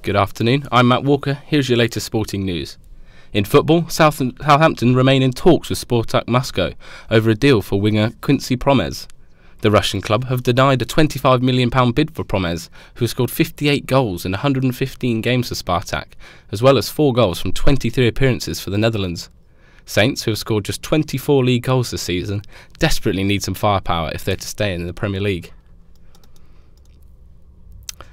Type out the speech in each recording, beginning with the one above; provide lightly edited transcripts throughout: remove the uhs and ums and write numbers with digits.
Good afternoon, I'm Matt Walker. Here's your latest sporting news. In football, Southampton remain in talks with Spartak Moscow over a deal for winger Quincy Promes. The Russian club have denied a £25 million bid for Promes, who has scored 58 goals in 115 games for Spartak, as well as 4 goals from 23 appearances for the Netherlands. Saints, who have scored just 24 league goals this season, desperately need some firepower if they're to stay in the Premier League.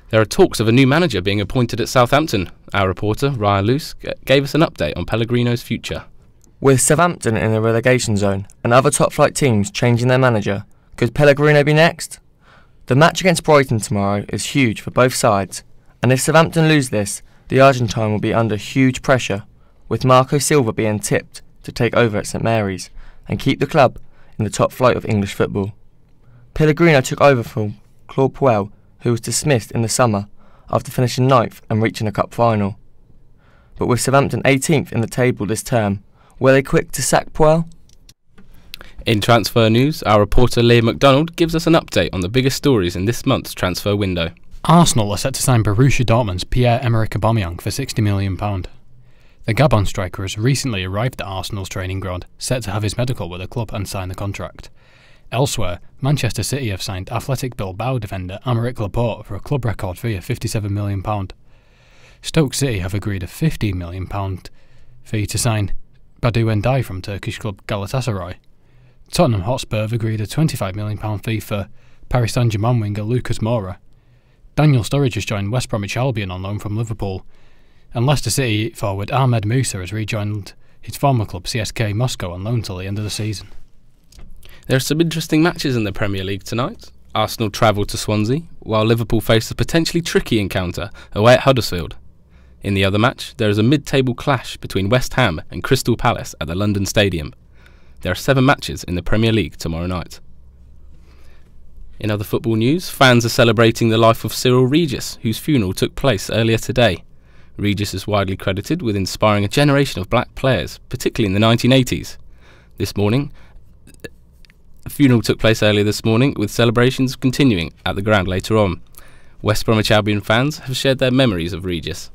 There are talks of a new manager being appointed at Southampton. Our reporter, Ryan Luce, gave us an update on Pellegrino's future. With Southampton in the relegation zone and other top-flight teams changing their manager, could Pellegrino be next? The match against Brighton tomorrow is huge for both sides, and if Southampton lose this, the Argentine will be under huge pressure, with Marco Silva being tipped to take over at St Mary's and keep the club in the top flight of English football. Pellegrino took over from Claude Puel, who was dismissed in the summer after finishing 9th and reaching a cup final. But with Southampton 18th in the table this term, were they quick to sack Puel? In transfer news, our reporter Leah McDonald gives us an update on the biggest stories in this month's transfer window. Arsenal are set to sign Borussia Dortmund's Pierre-Emerick Aubameyang for £60 million. The Gabon striker has recently arrived at Arsenal's training ground, set to have his medical with the club and sign the contract. Elsewhere, Manchester City have signed Athletic Bilbao defender Aymeric Laporte for a club record fee of £57 million. Stoke City have agreed a £15 million fee to sign Badu Ndiaye from Turkish club Galatasaray. Tottenham Hotspur have agreed a £25 million fee for Paris Saint-Germain winger Lucas Moura. Daniel Sturridge has joined West Bromwich Albion on loan from Liverpool, and Leicester City forward Ahmed Musa has rejoined his former club CSKA Moscow on loan till the end of the season. There are some interesting matches in the Premier League tonight. Arsenal travel to Swansea, while Liverpool face a potentially tricky encounter away at Huddersfield. In the other match, there is a mid-table clash between West Ham and Crystal Palace at the London Stadium. There are 7 matches in the Premier League tomorrow night. In other football news, fans are celebrating the life of Cyrille Regis, whose funeral took place earlier today. Regis is widely credited with inspiring a generation of black players, particularly in the 1980s. The funeral took place earlier this morning, with celebrations continuing at the ground later on. West Bromwich Albion fans have shared their memories of Regis.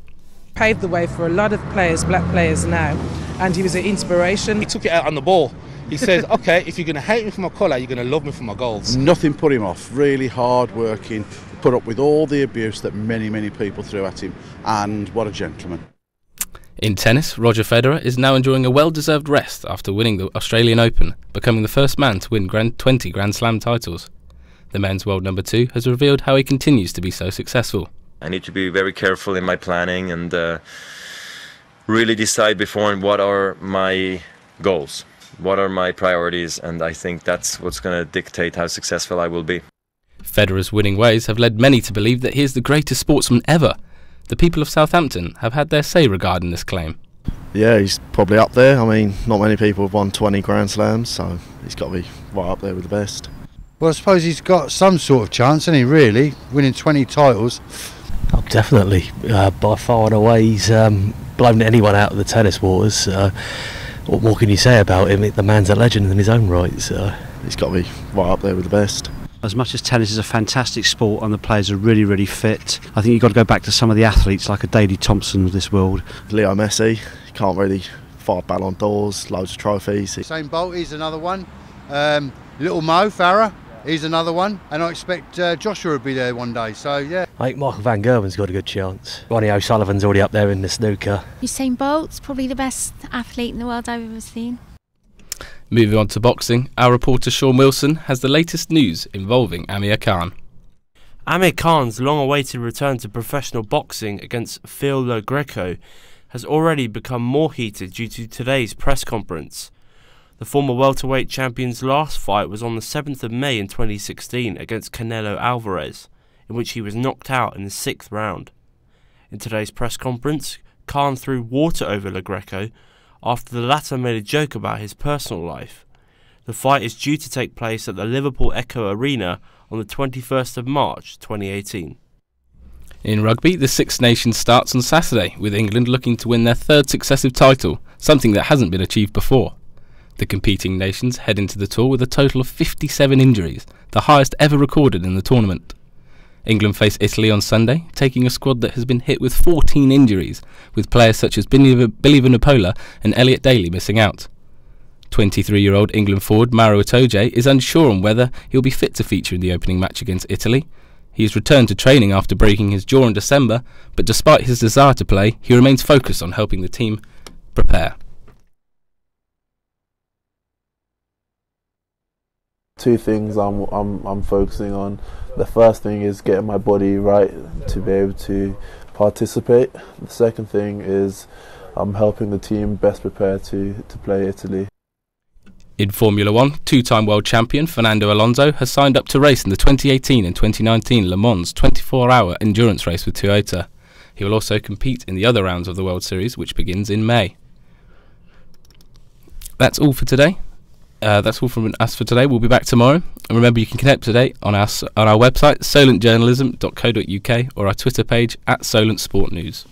Paved the way for a lot of players, black players now, and he was an inspiration. He took it out on the ball. He says, okay, if you're going to hate me for my colour, you're going to love me for my goals. Nothing put him off, really hard working, put up with all the abuse that many people threw at him, and what a gentleman. In tennis, Roger Federer is now enjoying a well-deserved rest after winning the Australian Open, becoming the first man to win 20 Grand Slam titles. The men's world number 2 has revealed how he continues to be so successful. I need to be very careful in my planning and really decide beforehand what are my goals, what are my priorities, and I think that's what's going to dictate how successful I will be. Federer's winning ways have led many to believe that he is the greatest sportsman ever. The people of Southampton have had their say regarding this claim. Yeah, he's probably up there. I mean, not many people have won 20 Grand Slams, so he's got to be right up there with the best. Well, I suppose he's got some sort of chance, hasn't he, really, winning 20 titles? Oh, definitely. By far and away, he's blown anyone out of the tennis waters. What more can you say about him? The man's a legend in his own right. So he's got to be right up there with the best. As much as tennis is a fantastic sport and the players are really fit, I think you've got to go back to some of the athletes like a Daley Thompson of this world. Leo Messi, he can't really 5 Ballon d'Ors, loads of trophies. Usain Bolt, he's another one. Little Mo Farah, he's another one. And I expect Joshua will be there one day, so yeah. I think Michael van Gerwen's got a good chance. Ronnie O'Sullivan's already up there in the snooker. Usain Bolt's probably the best athlete in the world I've ever seen. Moving on to boxing, our reporter Sean Wilson has the latest news involving Amir Khan. Amir Khan's long-awaited return to professional boxing against Phil Lo Greco has already become more heated due to today's press conference. The former welterweight champion's last fight was on the 7th of May in 2016 against Canelo Alvarez, in which he was knocked out in the 6th round. In today's press conference, Khan threw water over Lo Greco after the latter made a joke about his personal life. The fight is due to take place at the Liverpool Echo Arena on the 21st of March 2018. In rugby, the Six Nations starts on Saturday, with England looking to win their 3rd successive title, something that hasn't been achieved before. The competing nations head into the tour with a total of 57 injuries, the highest ever recorded in the tournament. England face Italy on Sunday, taking a squad that has been hit with 14 injuries, with players such as Billy Vunipola and Elliot Daly missing out. 23-year-old England forward Maro Itoje is unsure on whether he'll be fit to feature in the opening match against Italy. He has returned to training after breaking his jaw in December, but despite his desire to play, he remains focused on helping the team prepare. Two things I'm focusing on. The first thing is getting my body right to be able to participate. The second thing is I'm helping the team best prepare to play Italy. In Formula 1, two-time world champion Fernando Alonso has signed up to race in the 2018 and 2019 Le Mans 24-hour endurance race with Toyota. He will also compete in the other rounds of the World Series, which begins in May. That's all for today. That's all from us for today. We'll be back tomorrow. And remember, you can connect today on our website, solentjournalism.co.uk, or our Twitter page @SolentSportNews.